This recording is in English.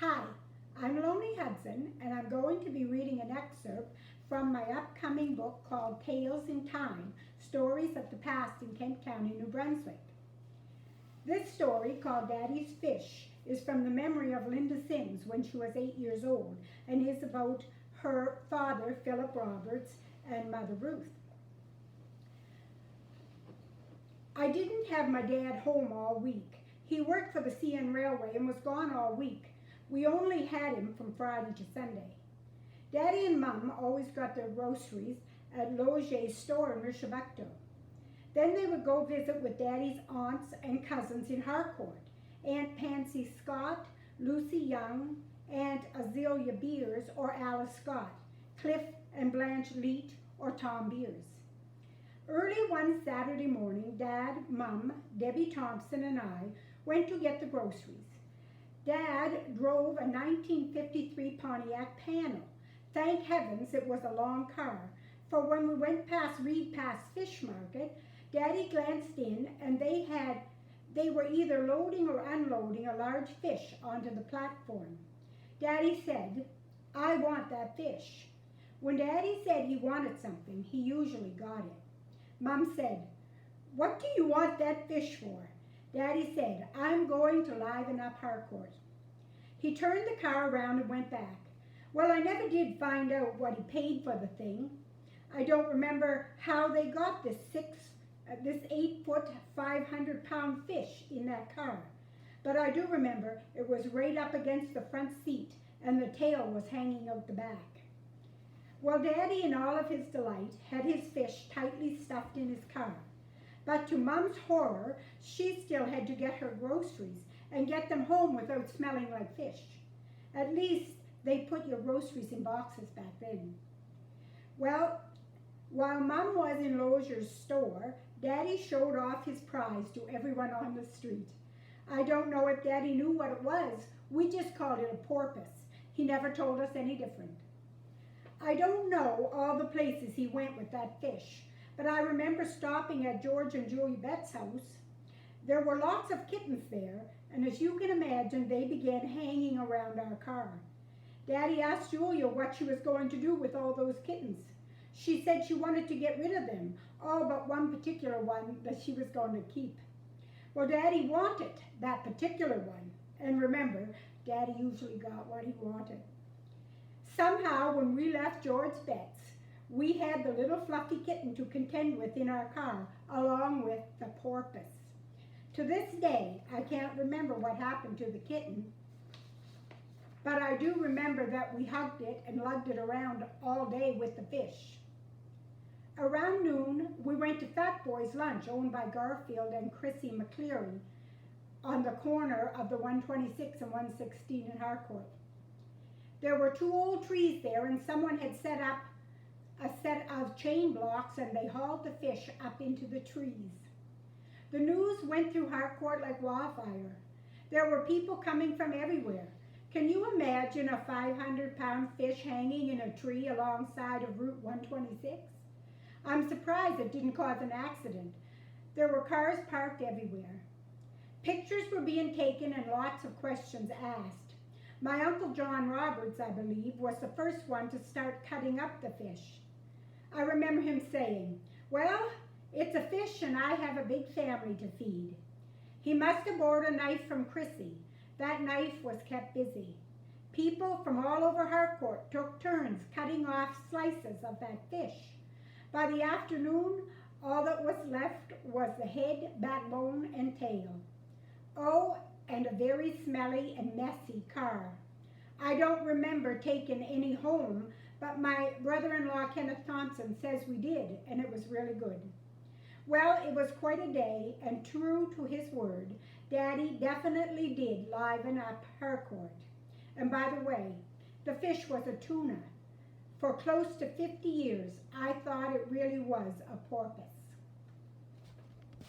Hi, I'm Loney Hudson, and I'm going to be reading an excerpt from my upcoming book called Tales in Time, Stories of the Past in Kent County, New Brunswick. This story, called Daddy's Fish, is from the memory of Linda Sims when she was 8 years old, and is about her father, Philip Roberts, and Mother Ruth. I didn't have my dad home all week. He worked for the CN Railway and was gone all week. We only had him from Friday to Sunday. Daddy and Mum always got their groceries at Loger's store in Rishabukto. Then they would go visit with Daddy's aunts and cousins in Harcourt, Aunt Pansy Scott, Lucy Young, Aunt Azelia Beers or Alice Scott, Cliff and Blanche Leet or Tom Beers. Early one Saturday morning, Dad, Mum, Debbie Thompson, and I went to get the groceries. Dad drove a 1953 Pontiac Panel. Thank heavens it was a long car, for when we went past Reed Pass Fish Market, Daddy glanced in and they were either loading or unloading a large fish onto the platform. Daddy said, "I want that fish." When Daddy said he wanted something, he usually got it. Mum said, "What do you want that fish for?" Daddy said, "I'm going to liven up Harcourt." He turned the car around and went back. Well, I never did find out what he paid for the thing. I don't remember how they got this 8-foot, 500-pound fish in that car. But I do remember it was right up against the front seat and the tail was hanging out the back. Well, Daddy, in all of his delight, had his fish tightly stuffed in his car. But to Mum's horror, she still had to get her groceries and get them home without smelling like fish. At least they put your groceries in boxes back then. Well, while Mum was in Loger's store, Daddy showed off his prize to everyone on the street. I don't know if Daddy knew what it was. We just called it a porpoise. He never told us any different. I don't know all the places he went with that fish, but I remember stopping at George and Julie Betts' house. There were lots of kittens there, and as you can imagine, they began hanging around our car. Daddy asked Julia what she was going to do with all those kittens. She said she wanted to get rid of them, all but one particular one that she was going to keep. Well, Daddy wanted that particular one, and remember, Daddy usually got what he wanted. Somehow, when we left George Betts, we had the little fluffy kitten to contend with in our car, along with the porpoise. To this day, I can't remember what happened to the kitten, but I do remember that we hugged it and lugged it around all day with the fish. Around noon, we went to Fat Boy's Lunch, owned by Garfield and Chrissy McCleary, on the corner of the 126 and 116 in Harcourt. There were 2 old trees there, and someone had set up a set of chain blocks, and they hauled the fish up into the trees. The news went through Harcourt like wildfire. There were people coming from everywhere. Can you imagine a 500-pound fish hanging in a tree alongside of Route 126? I'm surprised it didn't cause an accident. There were cars parked everywhere. Pictures were being taken and lots of questions asked. My Uncle John Roberts, I believe, was the first one to start cutting up the fish. I remember him saying, "Well, it's a fish and I have a big family to feed." He must have borrowed a knife from Chrissy. That knife was kept busy. People from all over Harcourt took turns cutting off slices of that fish. By the afternoon, all that was left was the head, backbone, and tail. Oh, and a very smelly and messy car. I don't remember taking any home, but my brother-in-law Kenneth Thompson says we did, and it was really good. Well, it was quite a day, and true to his word, Daddy definitely did liven up Harcourt. And by the way, the fish was a tuna. For close to 50 years, I thought it really was a porpoise.